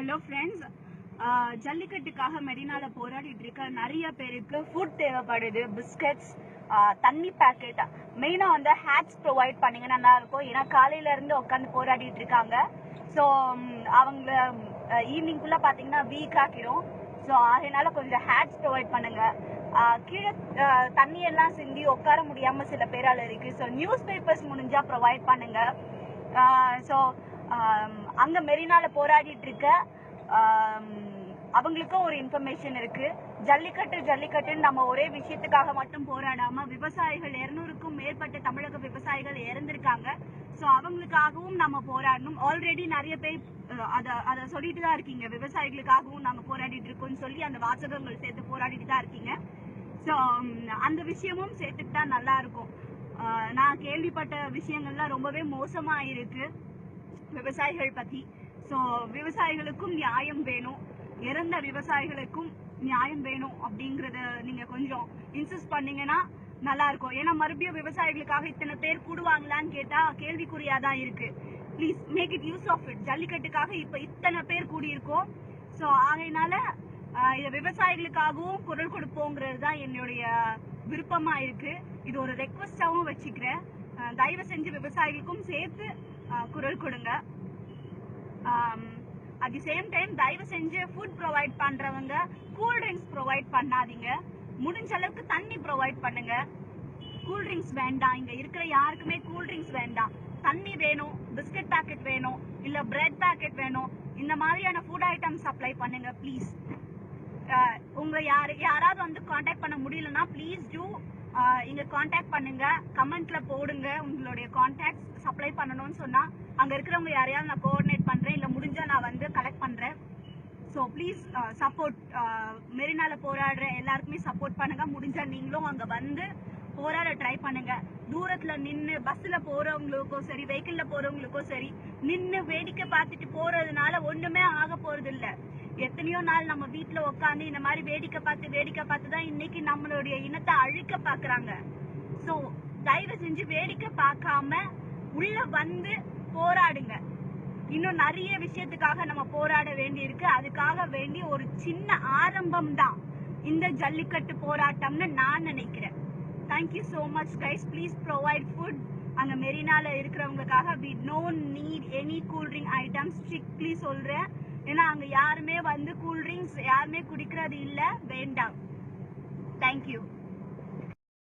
Hello friends, ஜல்லிக்கட்டுக்காக மெரினால போராடிட்டு இருக்க நிறைய பேருக்கு ஃபுட் தேவைப்படுது. பிஸ்கட்ஸ், தண்ணி பேக்கெட், மெயினா வந்து ஹேட்ஸ் ப்ரொவைட் பண்ணீங்க நல்லா இருக்கும். ஏன்னா காலையில இருந்து உட்காந்து போராடிட்டு இருக்காங்க. ஸோ அவங்க ஈவினிங்குள்ள பாத்தீங்கன்னா வீக் ஆக்கிடும். ஸோ அதனால கொஞ்சம் ஹேட்ஸ் ப்ரொவைட் பண்ணுங்க. கீழே தண்ணி எல்லாம் சிந்தி உட்கார முடியாம சில பேரால இருக்கு. ஸோ நியூஸ் பேப்பர்ஸ் முடிஞ்சா ப்ரொவைட் பண்ணுங்க. ஸோ அங்க மெரினால போராடிட்டு இருக்க அவங்களுக்கும் ஒரு இன்ஃபர்மேஷன் இருக்கு. ஜல்லிக்கட்டுன்னு நம்ம ஒரே விஷயத்துக்காக மட்டும் போராடாம விவசாயிகள் 200க்கும் மேற்பட்ட தமிழக விவசாயிகள் இறந்திருக்காங்க. ஸோ அவங்களுக்காகவும் நம்ம போராடணும். ஆல்ரெடி நிறைய பேர் அதை சொல்லிட்டு தான் இருக்கீங்க. விவசாயிகளுக்காகவும் நாங்க போராடிட்டு இருக்கோம்னு சொல்லி அந்த வாசகங்கள் சேர்த்து போராடிட்டு தான் இருக்கீங்க. ஸோ அந்த விஷயமும் சேர்த்துக்கிட்டா நல்லா இருக்கும். நான் கேள்விப்பட்ட விஷயங்கள்லாம் ரொம்பவே மோசமா இருக்கு விவசாயிகள் பத்தி. ஸோ விவசாயிகளுக்கும் நியாயம் வேணும், இறந்த விவசாயிகளுக்கும் நியாயம் வேணும் அப்படிங்கறத நீங்க கொஞ்சம் இன்சிஸ்ட் பண்ணீங்கன்னா நல்லா இருக்கும். ஏன்னா மறுபடியும் விவசாயிகளுக்காக இத்தனை பேர் கூடுவாங்களான்னு கேட்டா கேள்விக்குறியாதான் இருக்கு. Please make it use of it. ஜல்லிக்கட்டுக்காக இப்ப இத்தனை பேர் கூடியிருக்கோம். ஸோ ஆகையினால இத விவசாயிகளுக்காகவும் குரல் கொடுப்போங்கிறது தான் என்னுடைய விருப்பமா இருக்கு. இது ஒரு ரெக்வஸ்டாவும் வச்சுக்கிறேன். தயவு செஞ்சு விவசாயிகளுக்கும் சேர்த்து குரல் கொடுங்க. அட் தி சேம் டைம் தயவு செஞ்சு ஃபுட் ப்ரொவைட் பண்றவங்க கூல் ட்ரிங்க்ஸ் ப்ரொவைட் பண்ணாதீங்க. முடிஞ்ச அளவுக்கு தண்ணி ப்ரொவைட் பண்ணுங்க. கூல் ட்ரிங்க்ஸ் வேண்டாம். இங்க இருக்கிற யாருக்குமே கூல் ட்ரிங்க்ஸ் வேண்டாம். தண்ணி வேணும், பிஸ்கட் பேக்கெட் வேணும், இல்ல பிரெட் பேக்கெட் வேணும். இந்த மாதிரியான ஃபுட் ஐட்டம் சப்ளை பண்ணுங்க ப்ளீஸ். உங்க யாராவது வந்து கான்டாக்ட் பண்ண முடியலன்னா ப்ளீஸ் டூ இங்க கான்டாக்ட் பண்ணுங்க. கமெண்ட்ல போடுங்க உங்களுடைய கான்டாக்ட். சப்ளை பண்ணணும்னு சொன்னா அங்க இருக்கிறவங்க யாரையாவது நான் கோஆர்டினேட் பண்றேன், இல்ல முடிஞ்சா நான் வந்து கலெக்ட் பண்றேன். So please support. மெரினால போராடுற எல்லாருக்குமே சப்போர்ட் பண்ணுங்க. முடிஞ்சா நீங்களும் அங்க வந்து போராட ட்ரை பண்ணுங்க. தூரத்துல நின்று பஸ்ல போறவங்களுக்கும் சரி, வெஹிக்கிள்ல போறவங்களுக்கும் சரி, நின்று வேடிக்கை பார்த்துட்டு போறதுனால ஒண்ணுமே ஆக போறது இல்ல. எத்தனையோ நாள் நம்ம வீட்டுல உட்காந்து இந்த மாதிரி வேடிக்கை பார்த்து தான் இன்னைக்கு நம்மளுடைய இனத்தை அழிக்க பாக்குறாங்க. சோ தயவு செஞ்சு வேடிக்கை பார்க்காம உள்ள வந்து போராடுங்க. இன்னும் நிறைய விஷயத்துக்காக நம்ம போராட வேண்டி இருக்கு. அதுக்காக வேண்டி ஒரு சின்ன ஆரம்பம் தான் இந்த ஜல்லிக்கட்டு போராட்டம்னு நான் நினைக்கிறேன். Thank you so much guys. Please provide food. அங்க மெரினால இருக்கிறவங்களுக்காக we don't need any cool drink items. Strictly சொல்றேன். ஏன்னா அங்க யாருமே வந்து கூல் ட்ரிங்க்ஸ் யாருமே குடிக்கிறது இல்ல, வேண்டாம். தேங்க்யூ.